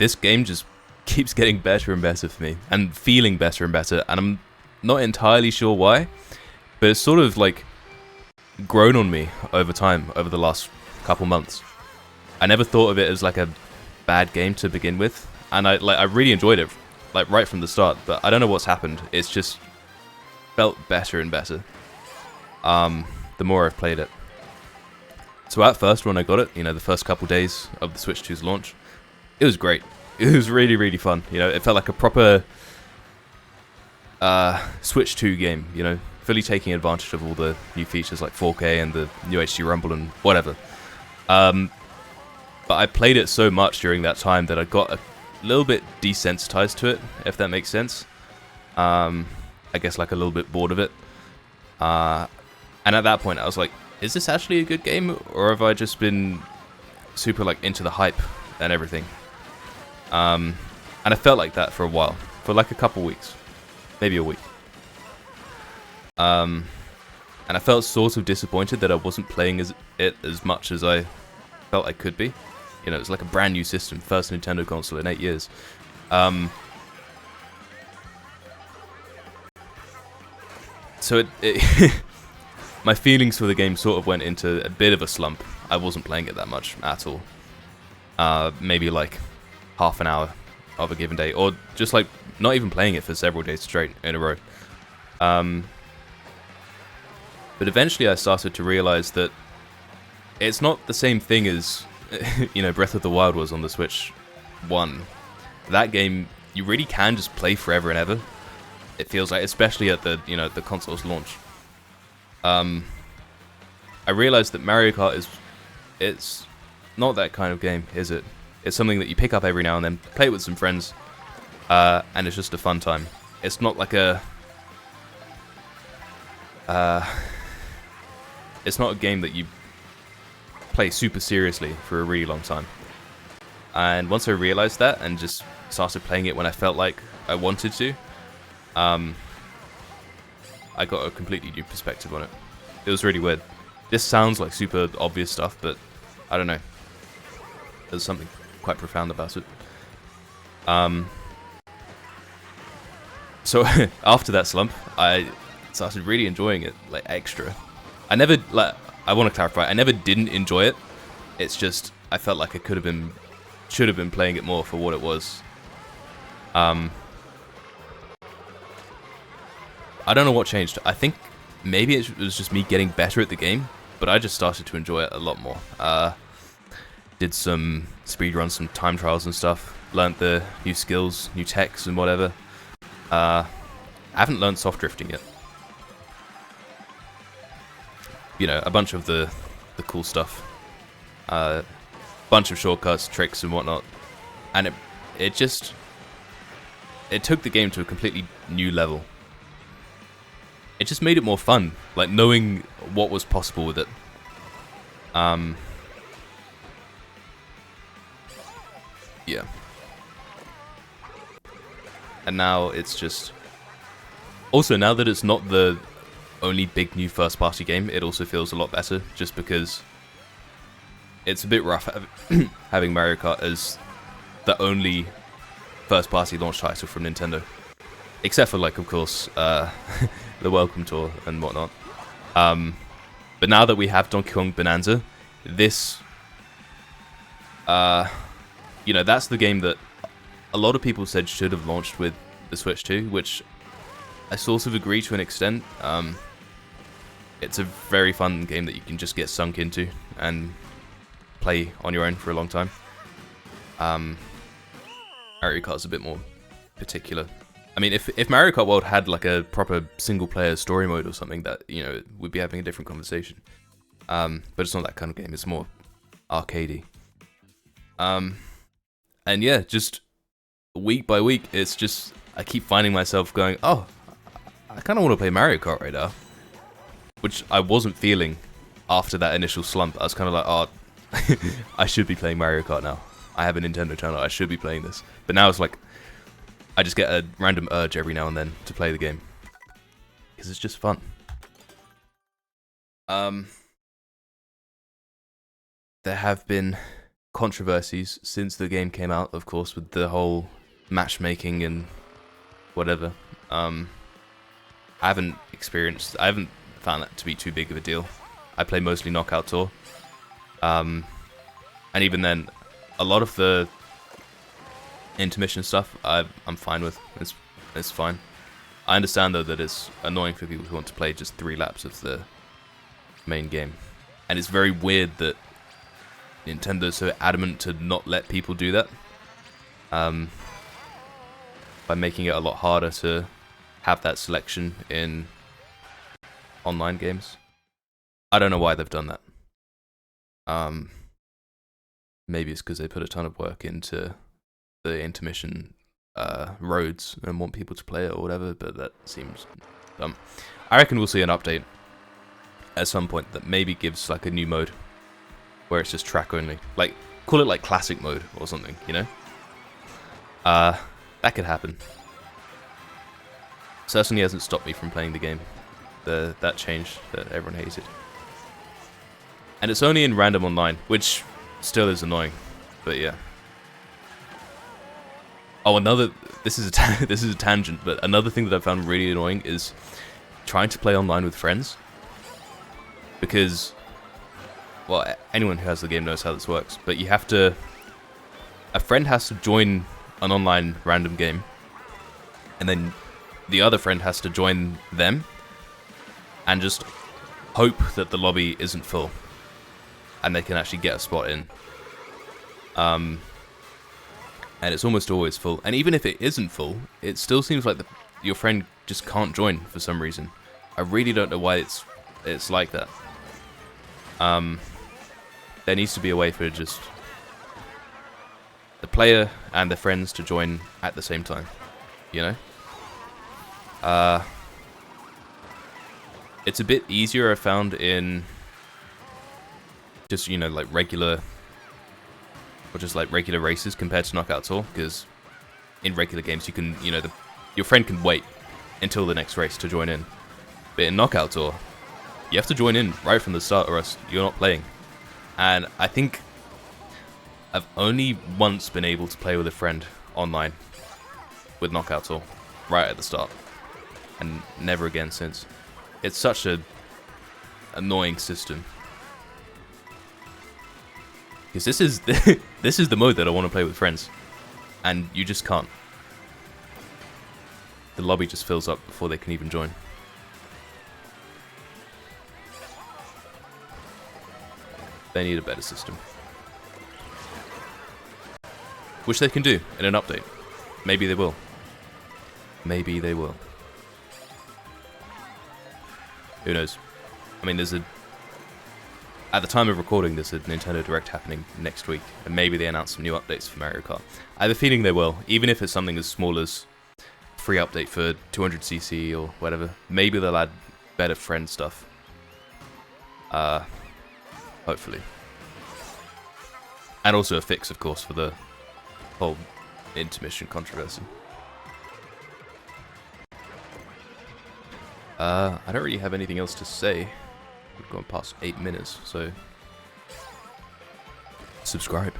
this game just keeps getting better and better for me, and feeling better and better, and I'm not entirely sure why, but it's sort of like grown on me over time, over the last couple months. I never thought of it as like a bad game to begin with, and I really enjoyed it, like right from the start, but I don't know what's happened. It's just felt better and better the more I've played it. So at first, when I got it, you know, the first couple days of the Switch 2's launch, it was great. It was really, really fun. You know, it felt like a proper Switch 2 game, you know, fully taking advantage of all the new features like 4K and the new HD Rumble and whatever. But I played it so much during that time that I got a little bit desensitized to it, if that makes sense. I guess like a little bit bored of it. And at that point, I was like, is this actually a good game, or have I just been super like into the hype and everything? And I felt like that for a while, for like a couple weeks, maybe a week. And I felt sort of disappointed that I wasn't playing it as much as I felt I could be. You know, it's like a brand new system, first Nintendo console in 8 years. So it my feelings for the game sort of went into a bit of a slump. I wasn't playing it that much at all. Maybe like half an hour of a given day, or just like not even playing it for several days straight in a row. But eventually I started to realize that it's not the same thing as, you know, Breath of the Wild was on the Switch 1. That game, you really can just play forever and ever. It feels like, especially at the, you know, the console's launch. I realized that Mario Kart it's not that kind of game, is it? It's something that you pick up every now and then, play it with some friends, and it's just a fun time. It's not like it's not a game that you play super seriously for a really long time. And once I realized that and just started playing it when I felt like I wanted to, I got a completely new perspective on it. It was really weird. This sounds like super obvious stuff, but I don't know. There's something quite profound about it. So after that slump, I started really enjoying it, like extra. I never, like, I want to clarify, I never didn't enjoy it. It's just I felt like I should have been playing it more for what it was. I don't know what changed. I think maybe it was just me getting better at the game, but I just started to enjoy it a lot more. Did some speedruns, some time trials and stuff. Learned the new skills, new techs and whatever. I haven't learned soft drifting yet. You know, a bunch of the cool stuff. Bunch of shortcuts, tricks and whatnot. And it took the game to a completely new level. It just made it more fun, like knowing what was possible with it. Yeah. And now it's just... Also, now that it's not the only big new first-party game, it also feels a lot better, just because it's a bit rough having Mario Kart as the only first-party launch title from Nintendo. Except for, like, of course, the Welcome Tour and whatnot. But now that we have Donkey Kong Bonanza, this... you know, that's the game that a lot of people said should have launched with the Switch 2, which I sort of agree to an extent. It's a very fun game that you can just get sunk into and play on your own for a long time. Mario Kart's a bit more particular. I mean, if Mario Kart World had like a proper single-player story mode or something, that, you know, we'd be having a different conversation. But it's not that kind of game. It's more arcadey. And yeah, just week by week, it's just I keep finding myself going, oh, I kind of want to play Mario Kart right now, which I wasn't feeling after that initial slump. I was kind of like, oh, I should be playing Mario Kart now. I have a Nintendo channel. I should be playing this. But now it's like, I just get a random urge every now and then to play the game. Because it's just fun. There have been controversies since the game came out, of course, with the whole matchmaking and whatever. I haven't found that to be too big of a deal. I play mostly Knockout Tour. And even then, a lot of the intermission stuff I'm fine with. It's fine. I understand though that it's annoying for people who want to play just 3 laps of the main game. And it's very weird that Nintendo's so adamant to not let people do that. By making it a lot harder to have that selection in online games. I don't know why they've done that. Maybe it's because they put a ton of work into the intermission roads and want people to play it or whatever, but that seems dumb. I reckon we'll see an update at some point that maybe gives like a new mode where it's just track only. Like, call it like classic mode or something, you know? That could happen. Certainly hasn't stopped me from playing the game. That change that everyone hated. And it's only in random online, which still is annoying, but yeah. Oh, this is a tangent, but another thing that I found really annoying is trying to play online with friends. Because, well, anyone who has the game knows how this works, but a friend has to join an online random game, and then the other friend has to join them, and just hope that the lobby isn't full, and they can actually get a spot in. And it's almost always full. And even if it isn't full, it still seems like your friend just can't join for some reason. I really don't know why it's like that. There needs to be a way for just the player and their friends to join at the same time, you know? It's a bit easier, I found, in just, you know, like regular races compared to Knockout Tour, because in regular games you can, you know, your friend can wait until the next race to join in. But in Knockout Tour, you have to join in right from the start or else you're not playing. And I think I've only once been able to play with a friend online with Knockout Tour right at the start, and never again since. It's such a annoying system. Because this is the mode that I want to play with friends, and you just can't. The lobby just fills up before they can even join. They need a better system. Which they can do in an update. Maybe they will. Maybe they will. Who knows? I mean, at the time of recording, there's a Nintendo Direct happening next week, and maybe they announce some new updates for Mario Kart. I have a feeling they will, even if it's something as small as free update for 200cc or whatever. Maybe they'll add better friend stuff. Hopefully. And also a fix, of course, for the whole intermission controversy. I don't really have anything else to say. We've gone past 8 minutes, so subscribe.